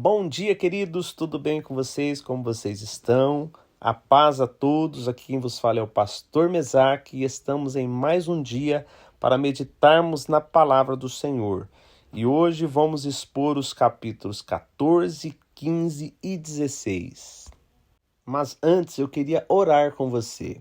Bom dia, queridos, tudo bem com vocês? Como vocês estão? A paz a todos, aqui quem vos fala é o pastor Mesaque e estamos em mais um dia para meditarmos na palavra do Senhor. E hoje vamos expor os capítulos 14, 15 e 16. Mas antes eu queria orar com você.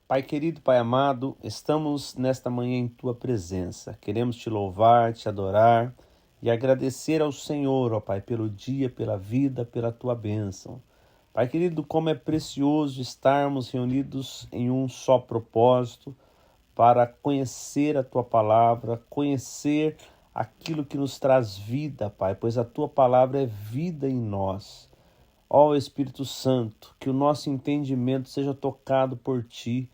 Pai querido, Pai amado, estamos nesta manhã em Tua presença. Queremos Te louvar, Te adorar e agradecer ao Senhor, ó Pai, pelo dia, pela vida, pela Tua bênção. Pai querido, como é precioso estarmos reunidos em um só propósito para conhecer a Tua palavra, conhecer aquilo que nos traz vida, Pai, pois a Tua palavra é vida em nós. Ó Espírito Santo, que o nosso entendimento seja tocado por Ti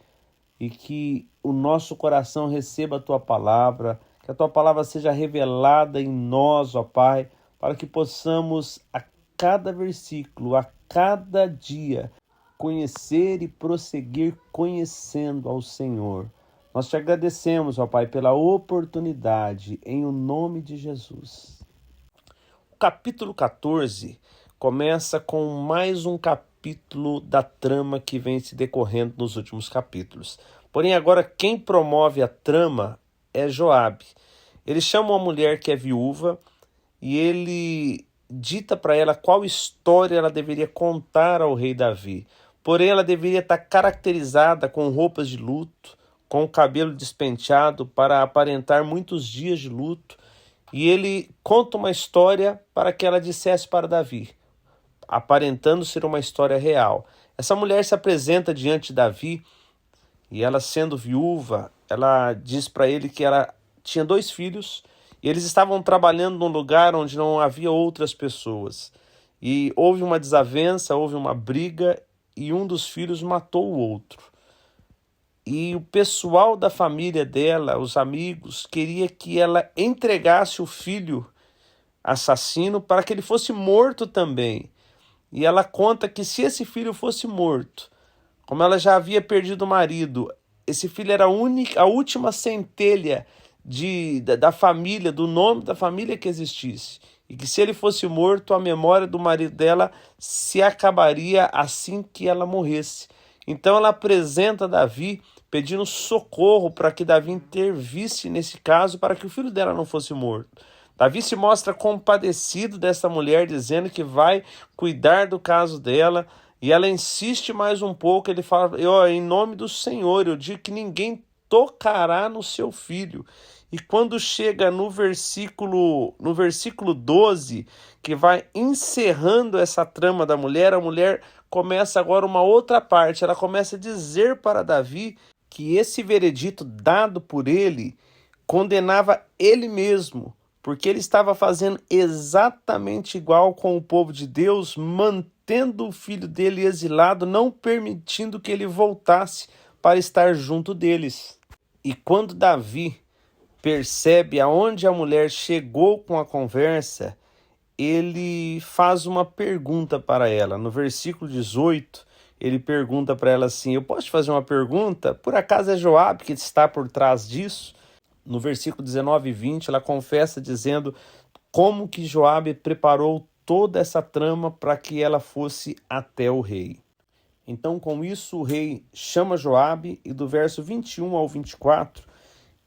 e que o nosso coração receba a Tua palavra, que a Tua palavra seja revelada em nós, ó Pai, para que possamos a cada versículo, a cada dia, conhecer e prosseguir conhecendo ao Senhor. Nós Te agradecemos, ó Pai, pela oportunidade, em o nome de Jesus. O capítulo 14 começa com mais um capítulo da trama que vem se decorrendo nos últimos capítulos. Porém, agora quem promove a trama é Joabe. Ele chama uma mulher que é viúva e ele dita para ela qual história ela deveria contar ao rei Davi. Porém, ela deveria estar caracterizada com roupas de luto, com o cabelo despenteado para aparentar muitos dias de luto. E ele conta uma história para que ela dissesse para Davi, aparentando ser uma história real. Essa mulher se apresenta diante de Davi e ela, sendo viúva, ela diz para ele que ela tinha 2 filhos e eles estavam trabalhando num lugar onde não havia outras pessoas. E houve uma desavença, houve uma briga e um dos filhos matou o outro. E o pessoal da família dela, os amigos, queria que ela entregasse o filho assassino para que ele fosse morto também. E ela conta que se esse filho fosse morto, como ela já havia perdido o marido, esse filho era a última centelha da família, do nome da família que existisse. E que se ele fosse morto, a memória do marido dela se acabaria assim que ela morresse. Então ela apresenta Davi pedindo socorro para que Davi intervisse nesse caso para que o filho dela não fosse morto. Davi se mostra compadecido dessa mulher, dizendo que vai cuidar do caso dela, e ela insiste mais um pouco. Ele fala, em nome do Senhor, eu digo que ninguém tocará no seu filho. E quando chega no versículo 12, que vai encerrando essa trama da mulher, a mulher começa agora uma outra parte. Ela começa a dizer para Davi que esse veredito dado por ele condenava ele mesmo, porque ele estava fazendo exatamente igual com o povo de Deus, mantendo o filho dele exilado, não permitindo que ele voltasse para estar junto deles. E quando Davi percebe aonde a mulher chegou com a conversa, ele faz uma pergunta para ela. No versículo 18, ele pergunta para ela assim, eu posso te fazer uma pergunta? Por acaso é Joabe que está por trás disso? No versículo 19 e 20, ela confessa dizendo como que Joabe preparou toda essa trama para que ela fosse até o rei. Então, com isso, o rei chama Joabe e do verso 21 ao 24,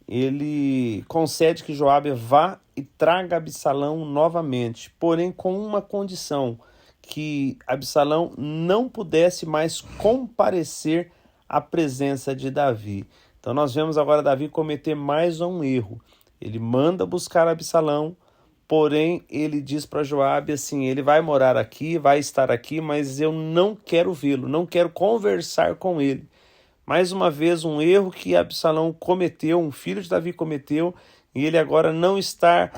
ele concede que Joabe vá e traga Absalão novamente, porém com uma condição, que Absalão não pudesse mais comparecer à presença de Davi. Então nós vemos agora Davi cometer mais um erro. Ele manda buscar Absalão, porém ele diz para Joabe assim, ele vai morar aqui, vai estar aqui, mas eu não quero vê-lo, não quero conversar com ele. Mais uma vez um erro que Absalão cometeu, um filho de Davi cometeu, e ele agora não está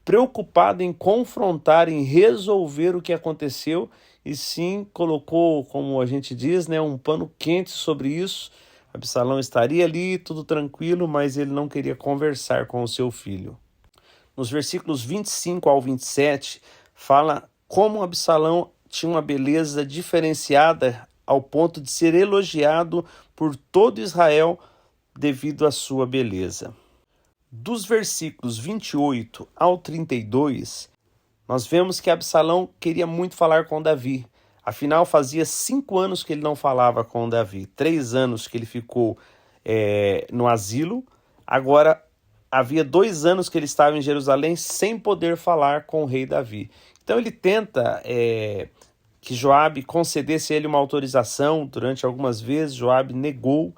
preocupado em confrontar, em resolver o que aconteceu, e sim colocou, como a gente diz, um pano quente sobre isso. Absalão estaria ali, tudo tranquilo, mas ele não queria conversar com o seu filho. Nos versículos 25 ao 27, fala como Absalão tinha uma beleza diferenciada ao ponto de ser elogiado por todo Israel devido à sua beleza. Dos versículos 28 ao 32, Nós vemos que Absalão queria muito falar com Davi. Afinal, fazia 5 anos que ele não falava com Davi. 3 anos que ele ficou no asilo. Agora, havia 2 anos que ele estava em Jerusalém sem poder falar com o rei Davi. Então ele tenta que Joabe concedesse a ele uma autorização. Durante algumas vezes, Joabe negou,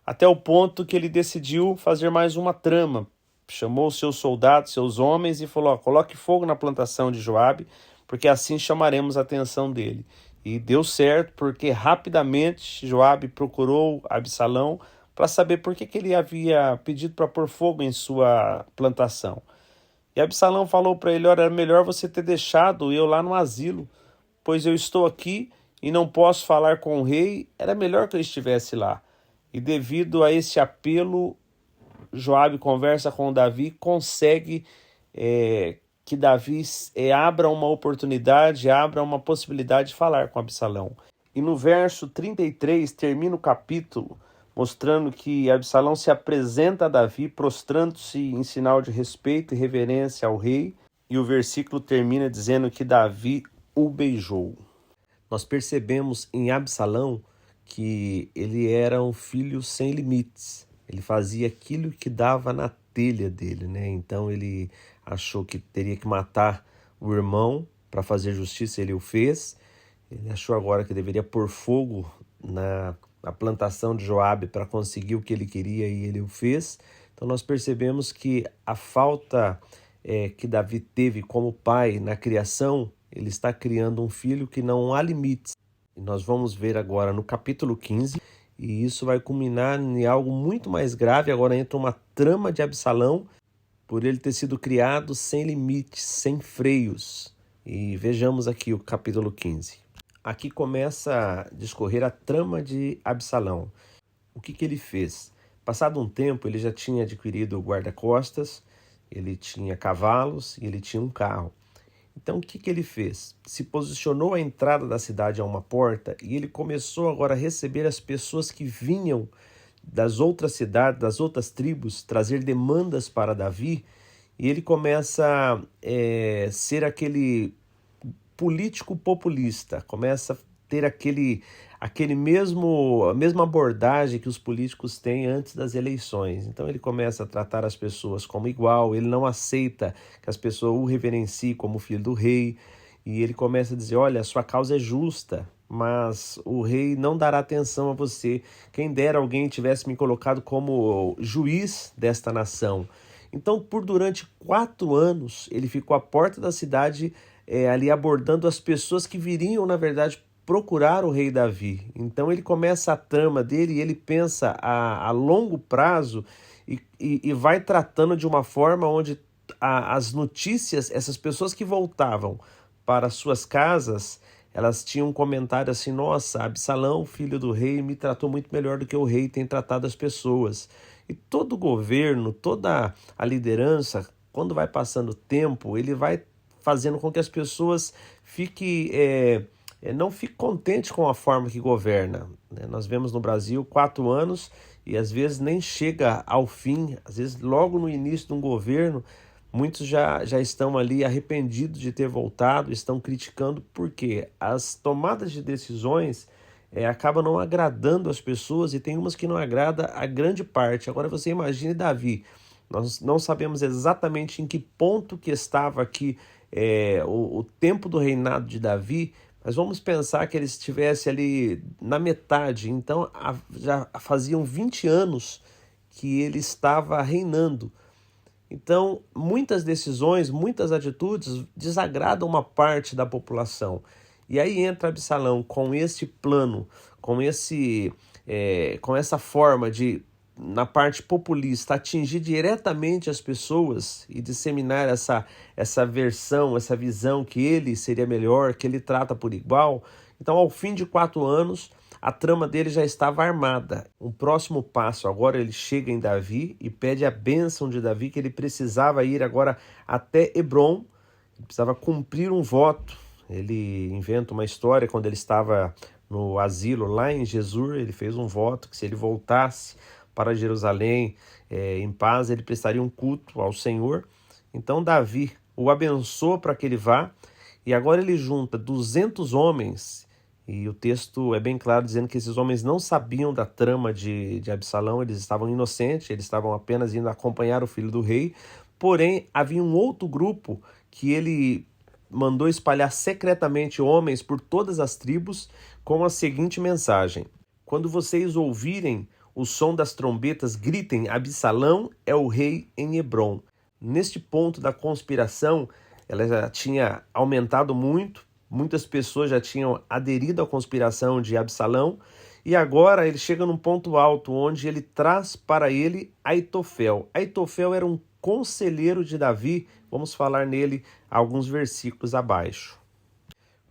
até o ponto que ele decidiu fazer mais uma trama. Chamou seus soldados, seus homens e falou: coloque fogo na plantação de Joabe, porque assim chamaremos a atenção dele. E deu certo, porque rapidamente Joabe procurou Absalão para saber por que ele havia pedido para pôr fogo em sua plantação. E Absalão falou para ele: olha, era melhor você ter deixado eu lá no asilo, pois eu estou aqui e não posso falar com o rei, era melhor que eu estivesse lá. E devido a esse apelo, Joabe conversa com Davi, consegue que Davi abra uma oportunidade, abra uma possibilidade de falar com Absalão. E no verso 33 termina o capítulo mostrando que Absalão se apresenta a Davi, prostrando-se em sinal de respeito e reverência ao rei, e o versículo termina dizendo que Davi o beijou. Nós percebemos em Absalão que ele era um filho sem limites. Ele fazia aquilo que dava na telha dele, né? Então ele achou que teria que matar o irmão para fazer justiça, ele o fez. Ele achou agora que deveria pôr fogo na plantação de Joabe para conseguir o que ele queria, e ele o fez. Então nós percebemos que a falta que Davi teve como pai na criação, ele está criando um filho que não há limites. E nós vamos ver agora no capítulo 15, e isso vai culminar em algo muito mais grave. Agora entra uma trama de Absalão, por ele ter sido criado sem limites, sem freios. E vejamos aqui o capítulo 15. Aqui começa a discorrer a trama de Absalão. O que ele fez? Passado um tempo, ele já tinha adquirido guarda-costas, ele tinha cavalos e ele tinha um carro. Então, o que ele fez? Se posicionou à entrada da cidade a uma porta, e ele começou agora a receber as pessoas que vinham das outras cidades, das outras tribos, trazer demandas para Davi, e ele começa a ser aquele político populista, começa a ter a mesma abordagem que os políticos têm antes das eleições. Então ele começa a tratar as pessoas como igual, ele não aceita que as pessoas o reverenciem como filho do rei, e ele começa a dizer: olha, a sua causa é justa, mas o rei não dará atenção a você. Quem dera alguém tivesse me colocado como juiz desta nação. Então, durante 4 anos, ele ficou à porta da cidade, ali abordando as pessoas que viriam, na verdade, procurar o rei Davi. Então ele começa a trama dele e ele pensa a longo prazo, e vai tratando de uma forma onde as notícias, essas pessoas que voltavam para suas casas, elas tinham um comentário assim: nossa, Absalão, filho do rei, me tratou muito melhor do que o rei tem tratado as pessoas. E todo o governo, toda a liderança, quando vai passando o tempo, ele vai fazendo com que as pessoas não fiquem contentes com a forma que governa. Nós vemos no Brasil 4 anos e às vezes nem chega ao fim, às vezes logo no início de um governo, muitos já estão ali arrependidos de ter voltado, estão criticando, porque as tomadas de decisões acabam não agradando as pessoas, e tem umas que não agrada a grande parte. Agora você imagine Davi. Nós não sabemos exatamente em que ponto que estava aqui o tempo do reinado de Davi, mas vamos pensar que ele estivesse ali na metade. Então já faziam 20 anos que ele estava reinando. Então, muitas decisões, muitas atitudes desagradam uma parte da população. E aí entra Absalão com esse plano, com essa forma de, na parte populista, atingir diretamente as pessoas e disseminar essa versão, essa visão que ele seria melhor, que ele trata por igual. Então, ao fim de 4 anos, a trama dele já estava armada. Um próximo passo, agora ele chega em Davi e pede a bênção de Davi, que ele precisava ir agora até Hebrom, ele precisava cumprir um voto. Ele inventa uma história: quando ele estava no asilo lá em Jesur, ele fez um voto que se ele voltasse para Jerusalém em paz, ele prestaria um culto ao Senhor. Então Davi o abençoa para que ele vá, e agora ele junta 200 homens, e o texto é bem claro dizendo que esses homens não sabiam da trama de Absalão, eles estavam inocentes, eles estavam apenas indo acompanhar o filho do rei, porém havia um outro grupo que ele mandou espalhar secretamente homens por todas as tribos com a seguinte mensagem: quando vocês ouvirem o som das trombetas, gritem: Absalão é o rei em Hebrom. Neste ponto da conspiração, ela já tinha aumentado muito, muitas pessoas já tinham aderido à conspiração de Absalão, e agora ele chega num ponto alto, onde ele traz para ele Aitofel. Aitofel era um conselheiro de Davi, vamos falar nele alguns versículos abaixo.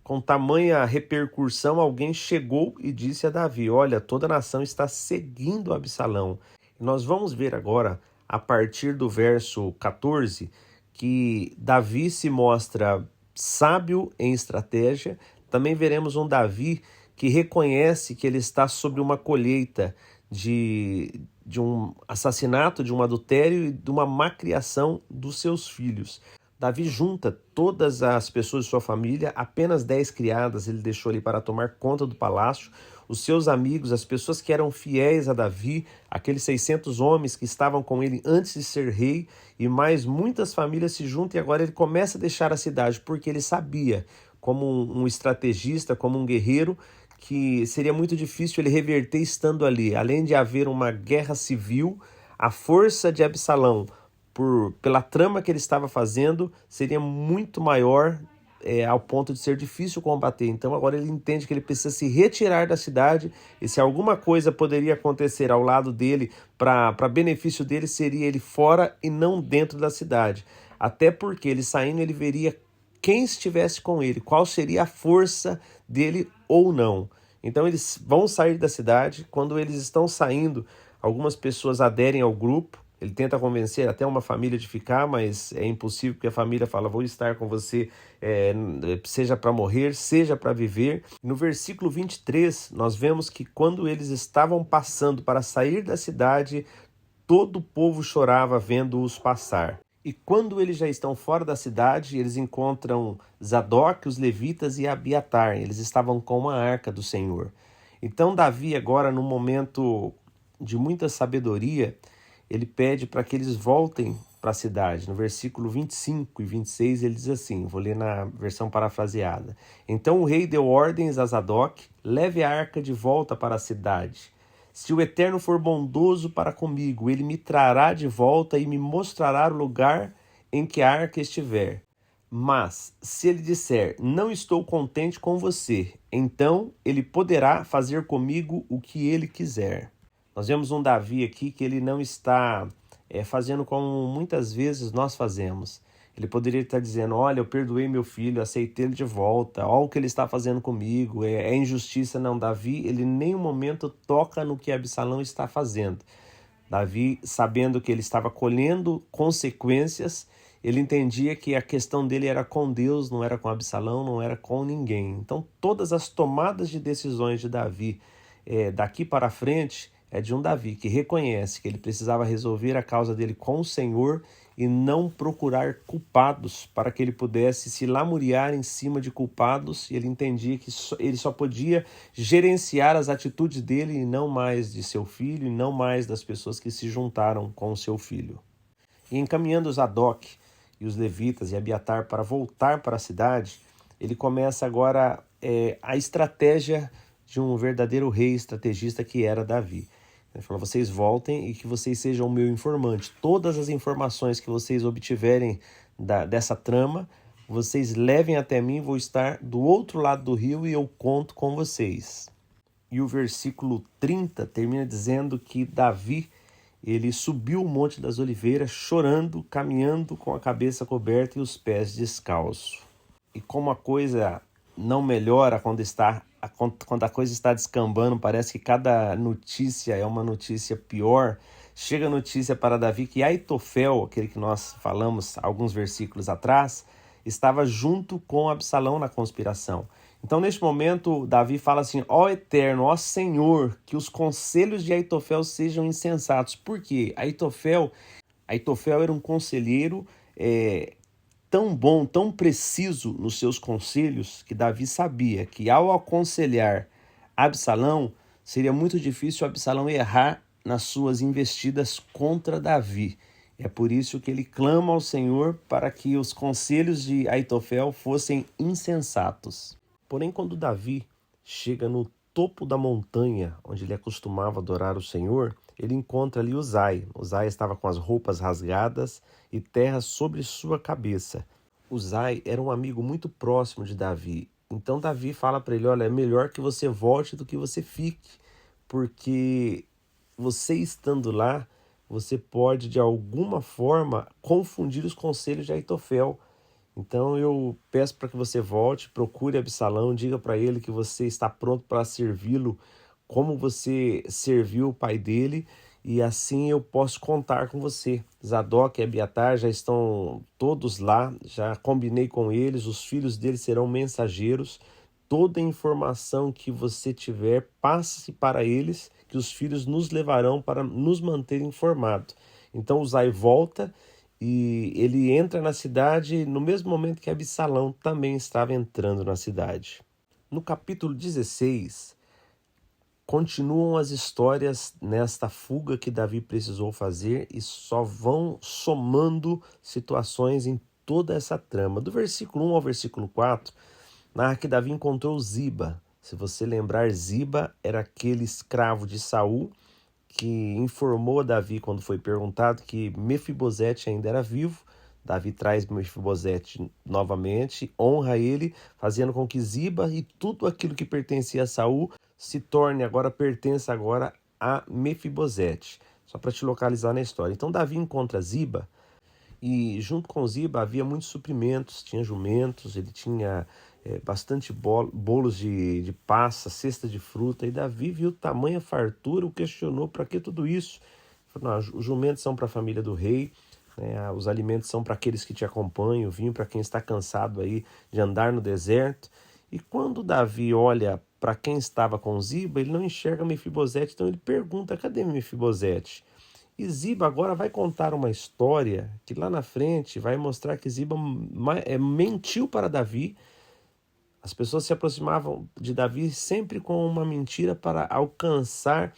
Com tamanha repercussão, alguém chegou e disse a Davi: olha, toda a nação está seguindo Absalão. E nós vamos ver agora, a partir do verso 14, que Davi se mostra sábio em estratégia. Também veremos um Davi que reconhece que ele está sobre uma colheita de um assassinato, de um adultério e de uma macriação dos seus filhos. Davi junta todas as pessoas de sua família, apenas 10 criadas ele deixou ali para tomar conta do palácio, os seus amigos, as pessoas que eram fiéis a Davi, aqueles 600 homens que estavam com ele antes de ser rei, e mais muitas famílias se juntam, e agora ele começa a deixar a cidade, porque ele sabia, como um estrategista, como um guerreiro, que seria muito difícil ele reverter estando ali. Além de haver uma guerra civil, a força de Absalão, pela trama que ele estava fazendo, seria muito maior, ao ponto de ser difícil combater. Então agora ele entende que ele precisa se retirar da cidade, e se alguma coisa poderia acontecer ao lado dele, para benefício dele, seria ele fora e não dentro da cidade. Até porque ele saindo, ele veria quem estivesse com ele, qual seria a força dele ou não. Então eles vão sair da cidade. Quando eles estão saindo, algumas pessoas aderem ao grupo. Ele tenta convencer até uma família de ficar, mas é impossível, porque a família fala: vou estar com você, seja para morrer, seja para viver. No versículo 23, nós vemos que quando eles estavam passando para sair da cidade, todo o povo chorava vendo-os passar. E quando eles já estão fora da cidade, eles encontram Zadok, os levitas e Abiatar. Eles estavam com uma arca do Senhor. Então Davi, agora num momento de muita sabedoria, ele pede para que eles voltem para a cidade. No versículo 25 e 26 ele diz assim, vou ler na versão parafraseada: então o rei deu ordens a Zadok: leve a arca de volta para a cidade. Se o Eterno for bondoso para comigo, ele me trará de volta e me mostrará o lugar em que a arca estiver. Mas, se ele disser: não estou contente com você, então ele poderá fazer comigo o que ele quiser. Nós vemos um Davi aqui que ele não está fazendo como muitas vezes nós fazemos. Ele poderia estar dizendo: olha, eu perdoei meu filho, aceitei ele de volta, olha o que ele está fazendo comigo, é injustiça. Não, Davi, ele em nenhum momento toca no que Absalão está fazendo. Davi, sabendo que ele estava colhendo consequências, ele entendia que a questão dele era com Deus, não era com Absalão, não era com ninguém. Então todas as tomadas de decisões de Davi, daqui para frente, é de um Davi que reconhece que ele precisava resolver a causa dele com o Senhor e não procurar culpados para que ele pudesse se lamuriar em cima de culpados. E ele entendia que ele só podia gerenciar as atitudes dele e não mais de seu filho, e não mais das pessoas que se juntaram com o seu filho. E encaminhando Zadok e os levitas e Abiatar para voltar para a cidade, ele começa agora a estratégia de um verdadeiro rei estrategista que era Davi. Ele falou: vocês voltem e que vocês sejam o meu informante. Todas as informações que vocês obtiverem dessa trama, vocês levem até mim, vou estar do outro lado do rio e eu conto com vocês. E o versículo 30 termina dizendo que Davi, ele subiu o Monte das Oliveiras chorando, caminhando com a cabeça coberta e os pés descalços. E como a coisa não melhora quando a coisa está descambando, parece que cada notícia é uma notícia pior. Chega a notícia para Davi que Aitofel, aquele que nós falamos alguns versículos atrás, estava junto com Absalão na conspiração. Então, neste momento, Davi fala assim: ó Eterno, ó Senhor, que os conselhos de Aitofel sejam insensatos. Por quê? Aitofel era um conselheiro tão bom, tão preciso nos seus conselhos, que Davi sabia que ao aconselhar Absalão, seria muito difícil Absalão errar nas suas investidas contra Davi. É por isso que ele clama ao Senhor para que os conselhos de Aitofel fossem insensatos. Porém, quando Davi chega no topo da montanha, onde ele acostumava adorar o Senhor, ele encontra ali Uzai. Uzai estava com as roupas rasgadas e terra sobre sua cabeça. Uzai era um amigo muito próximo de Davi. Então Davi fala para ele, olha, é melhor que você volte do que você fique, porque você estando lá, você pode de alguma forma confundir os conselhos de Aitofel. Então eu peço para que você volte, procure Absalão, diga para ele que você está pronto para servi-lo como você serviu o pai dele, e assim eu posso contar com você. Zadok e Abiatar já estão todos lá, já combinei com eles, os filhos deles serão mensageiros. Toda informação que você tiver, passe para eles, que os filhos nos levarão para nos manter informados. Então Uzai volta e ele entra na cidade no mesmo momento que Absalão também estava entrando na cidade. No capítulo 16, continuam as histórias nesta fuga que Davi precisou fazer e só vão somando situações em toda essa trama. Do versículo 1 ao versículo 4, narra que Davi encontrou Ziba. Se você lembrar, Ziba era aquele escravo de Saul que informou a Davi quando foi perguntado que Mefibosete ainda era vivo. Davi traz Mefibosete novamente, honra ele, fazendo com que Ziba e tudo aquilo que pertencia a Saul pertence agora a Mefibosete. Só para te localizar na história. Então Davi encontra Ziba e junto com Ziba havia muitos suprimentos, tinha jumentos, ele tinha bastante bolos de passa, cesta de fruta, e Davi viu tamanha fartura, o questionou para que tudo isso? Falou, não, os jumentos são para a família do rei, né, os alimentos são para aqueles que te acompanham, o vinho para quem está cansado aí de andar no deserto. E quando Davi olha para quem estava com Ziba, ele não enxerga Mefibosete, então ele pergunta, cadê Mefibosete? E Ziba agora vai contar uma história que lá na frente vai mostrar que Ziba mentiu para Davi. As pessoas se aproximavam de Davi sempre com uma mentira para alcançar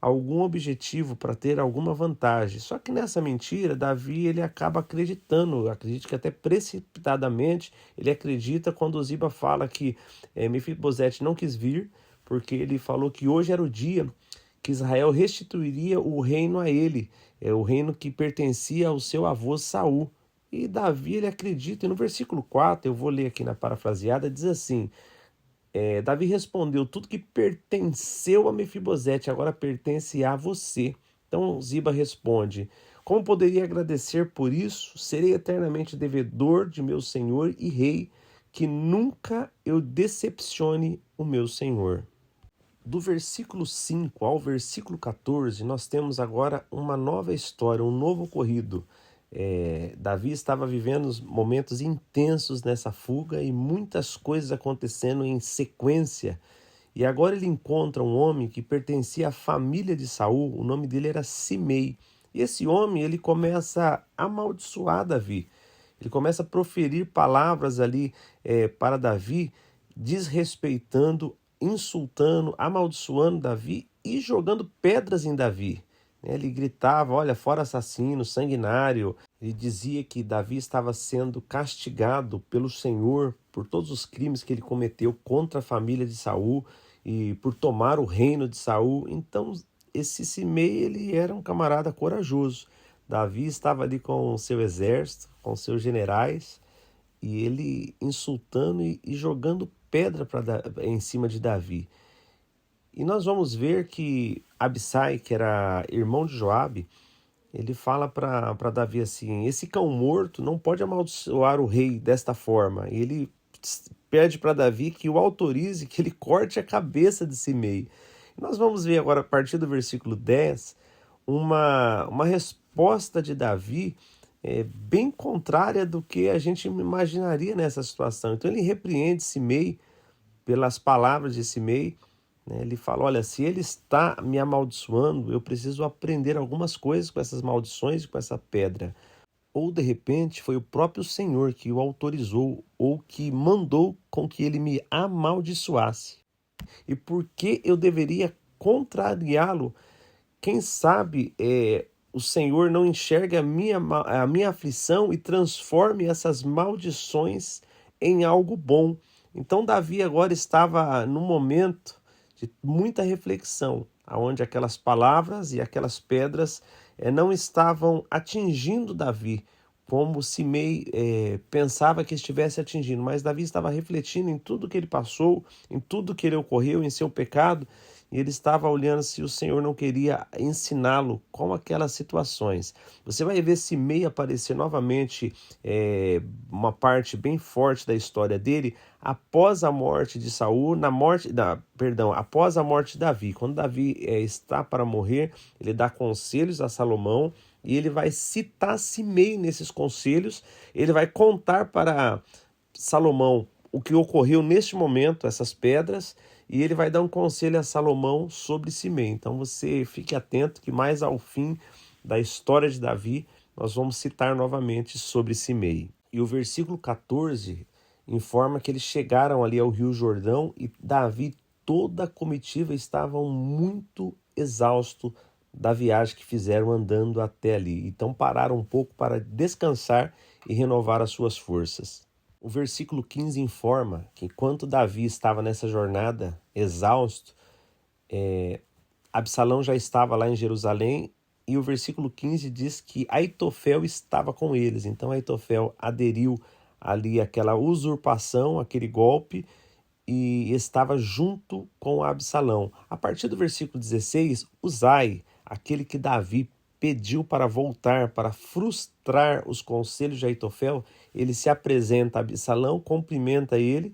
algum objetivo, para ter alguma vantagem. Só que nessa mentira, Davi ele acaba acreditando, acredito que até precipitadamente, ele acredita quando Ziba fala que Mefibosete não quis vir, porque ele falou que hoje era o dia que Israel restituiria o reino a ele, o reino que pertencia ao seu avô Saul. E Davi ele acredita, e no versículo 4, eu vou ler aqui na parafraseada, diz assim, Davi respondeu, tudo que pertenceu a Mefibosete agora pertence a você. Então Ziba responde, como poderia agradecer por isso? Serei eternamente devedor de meu senhor e rei, que nunca eu decepcione o meu senhor. Do versículo 5 ao versículo 14, nós temos agora uma nova história, um novo ocorrido. Davi estava vivendo momentos intensos nessa fuga e muitas coisas acontecendo em sequência. E agora ele encontra um homem que pertencia à família de Saul, o nome dele era Simei. E esse homem ele começa a amaldiçoar Davi. Ele começa a proferir palavras ali para Davi, desrespeitando, insultando, amaldiçoando Davi e jogando pedras em Davi. Ele gritava, olha, fora assassino, sanguinário. Ele dizia que Davi estava sendo castigado pelo Senhor por todos os crimes que ele cometeu contra a família de Saul e por tomar o reino de Saul. Então, esse Simei, ele era um camarada corajoso. Davi estava ali com o seu exército, com seus generais, e ele insultando e jogando pedra em cima de Davi. E nós vamos ver que Abissai, que era irmão de Joabe, ele fala para Davi assim, esse cão morto não pode amaldiçoar o rei desta forma. E ele pede para Davi que o autorize, que ele corte a cabeça de Simei. E nós vamos ver agora, a partir do versículo 10, uma resposta de Davi bem contrária do que a gente imaginaria nessa situação. Então ele repreende Simei pelas palavras de Simei. Ele fala, olha, se ele está me amaldiçoando, eu preciso aprender algumas coisas com essas maldições e com essa pedra. ou de repente foi o próprio Senhor que o autorizou ou que mandou com que ele me amaldiçoasse. E por que eu deveria contrariá-lo? Quem sabe o Senhor não enxerga a minha aflição e transforme essas maldições em algo bom. Então Davi agora estava num momento de muita reflexão, onde aquelas palavras e aquelas pedras não estavam atingindo Davi, como Simei pensava que estivesse atingindo, mas Davi estava refletindo em tudo que ele passou, em tudo que ele ocorreu, em seu pecado, e ele estava olhando se o Senhor não queria ensiná-lo com aquelas situações. Você vai ver Simei aparecer novamente, uma parte bem forte da história dele, após a morte de Saul, após a morte de Davi. Quando Davi está para morrer, ele dá conselhos a Salomão, e ele vai citar Simei nesses conselhos, ele vai contar para Salomão o que ocorreu neste momento, essas pedras, e ele vai dar um conselho a Salomão sobre Simei. Então você fique atento que mais ao fim da história de Davi, nós vamos citar novamente sobre Simei. E o versículo 14 informa que eles chegaram ali ao Rio Jordão e Davi e toda a comitiva estavam muito exaustos da viagem que fizeram andando até ali. Então pararam um pouco para descansar e renovar as suas forças. O versículo 15 informa que enquanto Davi estava nessa jornada exausto, Absalão já estava lá em Jerusalém, e o versículo 15 diz que Aitofel estava com eles. Então Aitofel aderiu ali àquela usurpação, aquele golpe, e estava junto com Absalão. A partir do versículo 16, Uzai, aquele que Davi pediu para voltar, para frustrar os conselhos de Aitofel, ele se apresenta a Absalão, cumprimenta ele,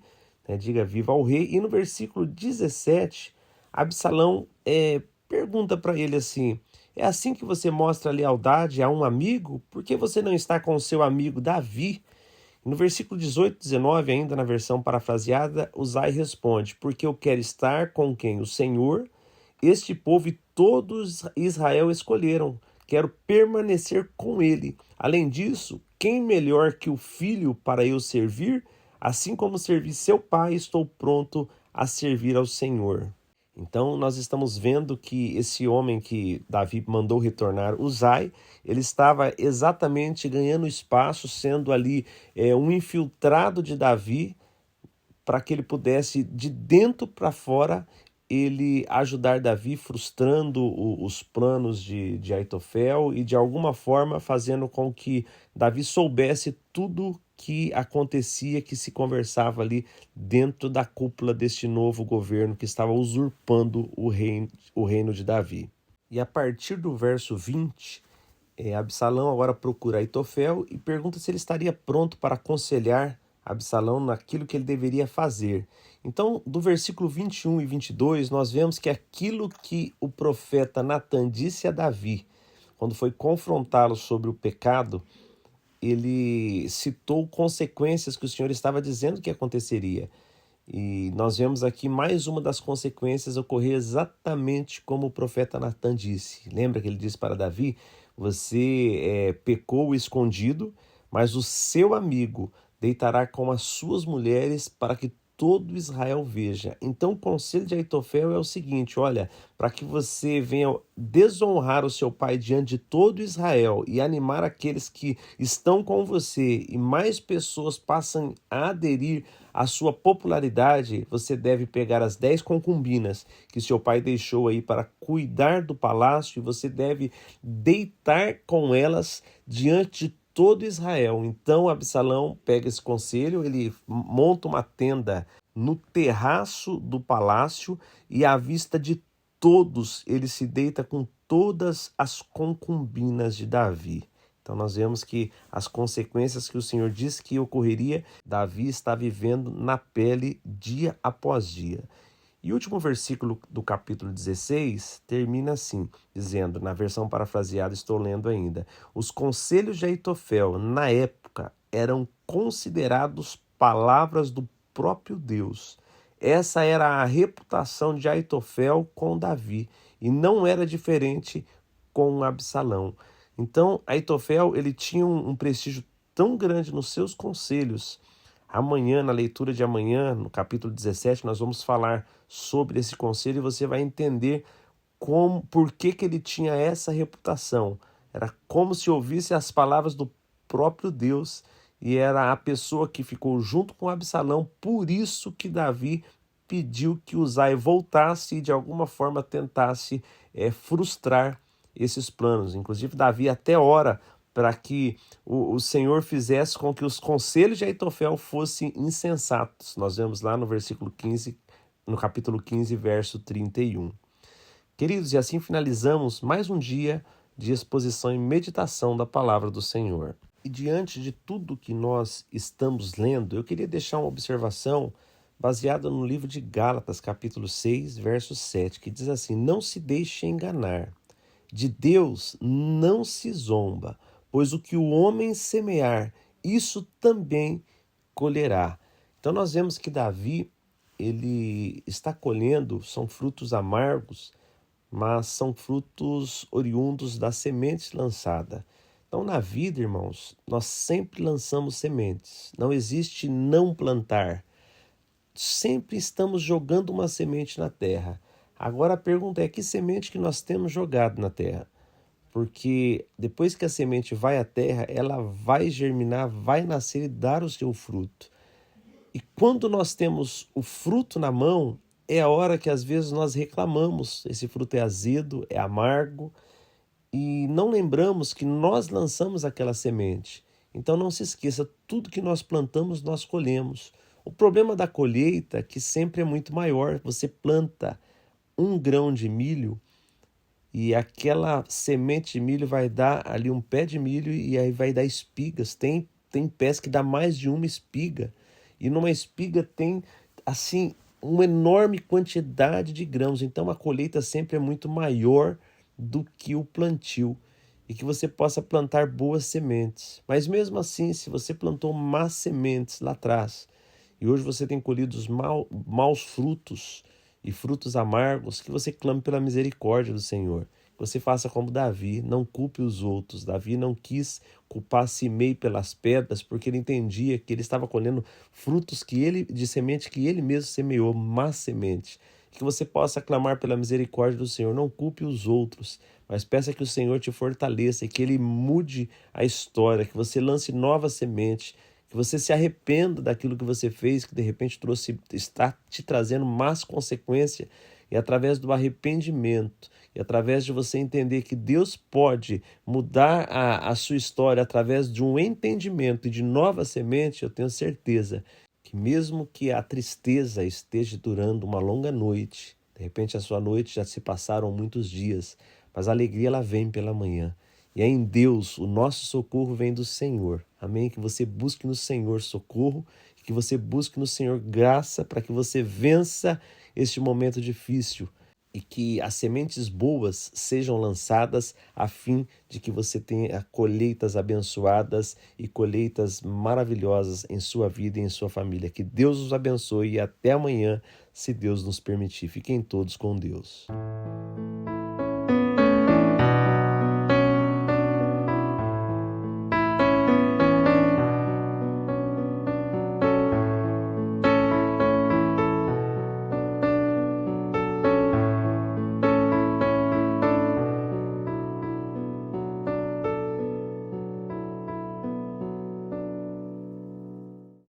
diga viva ao rei, e no versículo 17, Absalão pergunta para ele assim: é assim que você mostra lealdade a um amigo? Por que você não está com o seu amigo Davi? No versículo 18 e 19, ainda na versão parafraseada, Uzai responde: porque eu quero estar com quem o Senhor, este povo e todos Israel escolheram. Quero permanecer com ele. Além disso, quem melhor que o filho para eu servir? Assim como servi seu pai, estou pronto a servir ao Senhor. Então nós estamos vendo que esse homem que Davi mandou retornar, Uzai, ele estava exatamente ganhando espaço, sendo ali um infiltrado de Davi, para que ele pudesse, de dentro para fora, ele ajudar Davi, frustrando os planos de Aitofel e de alguma forma fazendo com que Davi soubesse tudo que acontecia, que se conversava ali dentro da cúpula deste novo governo que estava usurpando o reino de Davi. E a partir do verso 20, Absalão agora procura Aitofel e pergunta se ele estaria pronto para aconselhar Absalão naquilo que ele deveria fazer. Então, do versículo 21 e 22, nós vemos que aquilo que o profeta Natan disse a Davi, quando foi confrontá-lo sobre o pecado, ele citou consequências que o Senhor estava dizendo que aconteceria. E nós vemos aqui mais uma das consequências ocorrer exatamente como o profeta Natan disse. Lembra que ele disse para Davi: você pecou escondido, mas o seu amigo deitará com as suas mulheres para que todo Israel veja. Então o conselho de Aitofel é o seguinte: olha, para que você venha desonrar o seu pai diante de todo Israel e animar aqueles que estão com você e mais pessoas passam a aderir à sua popularidade, você deve pegar as 10 concubinas que seu pai deixou aí para cuidar do palácio, e você deve deitar com elas diante de todo Israel. Então Absalão pega esse conselho, ele monta uma tenda no terraço do palácio e à vista de todos ele se deita com todas as concubinas de Davi. Então nós vemos que as consequências que o Senhor disse que ocorreria, Davi está vivendo na pele dia após dia. E o último versículo do capítulo 16 termina assim, dizendo, na versão parafraseada, estou lendo ainda: os conselhos de Aitofel, na época, eram considerados palavras do próprio Deus. Essa era a reputação de Aitofel com Davi, e não era diferente com Absalão. Então, Aitofel, ele tinha um prestígio tão grande nos seus conselhos. Amanhã, na leitura de amanhã, no capítulo 17, nós vamos falar sobre esse conselho e você vai entender por que ele tinha essa reputação. Era como se ouvisse as palavras do próprio Deus e era a pessoa que ficou junto com Absalão. Por isso que Davi pediu que Uzai voltasse e de alguma forma tentasse frustrar esses planos. Inclusive Davi até ora para que o Senhor fizesse com que os conselhos de Aitofel fossem insensatos. Nós vemos lá no versículo 15, no capítulo 15, verso 31. Queridos, e assim finalizamos mais um dia de exposição e meditação da palavra do Senhor. E diante de tudo que nós estamos lendo, eu queria deixar uma observação baseada no livro de Gálatas, capítulo 6, verso 7, que diz assim: não se deixe enganar, de Deus não se zomba, pois o que o homem semear, isso também colherá. Então nós vemos que Davi, ele está colhendo, são frutos amargos, mas são frutos oriundos da semente lançada. Então, na vida, irmãos, nós sempre lançamos sementes. Não existe não plantar. Sempre estamos jogando uma semente na terra. Agora a pergunta é: que semente que nós temos jogado na terra? Porque depois que a semente vai à terra, ela vai germinar, vai nascer e dar o seu fruto. E quando nós temos o fruto na mão, é a hora que às vezes nós reclamamos. Esse fruto é azedo, é amargo, e não lembramos que nós lançamos aquela semente. Então não se esqueça, tudo que nós plantamos, nós colhemos. O problema da colheita é que sempre é muito maior. Você planta um grão de milho e aquela semente de milho vai dar ali um pé de milho e aí vai dar espigas. Tem pés que dá mais de uma espiga. E numa espiga tem, assim, uma enorme quantidade de grãos. Então a colheita sempre é muito maior do que o plantio. E que você possa plantar boas sementes. Mas mesmo assim, se você plantou más sementes lá atrás e hoje você tem colhido os maus frutos e frutos amargos, que você clame pela misericórdia do Senhor. Que você faça como Davi, não culpe os outros. Davi não quis culpar Simei pelas pedras, porque ele entendia que ele estava colhendo frutos de semente que ele mesmo semeou, má semente. Que você possa clamar pela misericórdia do Senhor, não culpe os outros, mas peça que o Senhor te fortaleça e que Ele mude a história, que você lance nova semente, que você se arrependa daquilo que você fez, que de repente está te trazendo más consequências, e através do arrependimento, e através de você entender que Deus pode mudar a sua história através de um entendimento e de nova semente, eu tenho certeza que mesmo que a tristeza esteja durando uma longa noite, de repente a sua noite já se passaram muitos dias, mas a alegria ela vem pela manhã. E é em Deus, o nosso socorro vem do Senhor. Amém? Que você busque no Senhor socorro, que você busque no Senhor graça para que você vença este momento difícil e que as sementes boas sejam lançadas a fim de que você tenha colheitas abençoadas e colheitas maravilhosas em sua vida e em sua família. Que Deus os abençoe e até amanhã, se Deus nos permitir. Fiquem todos com Deus.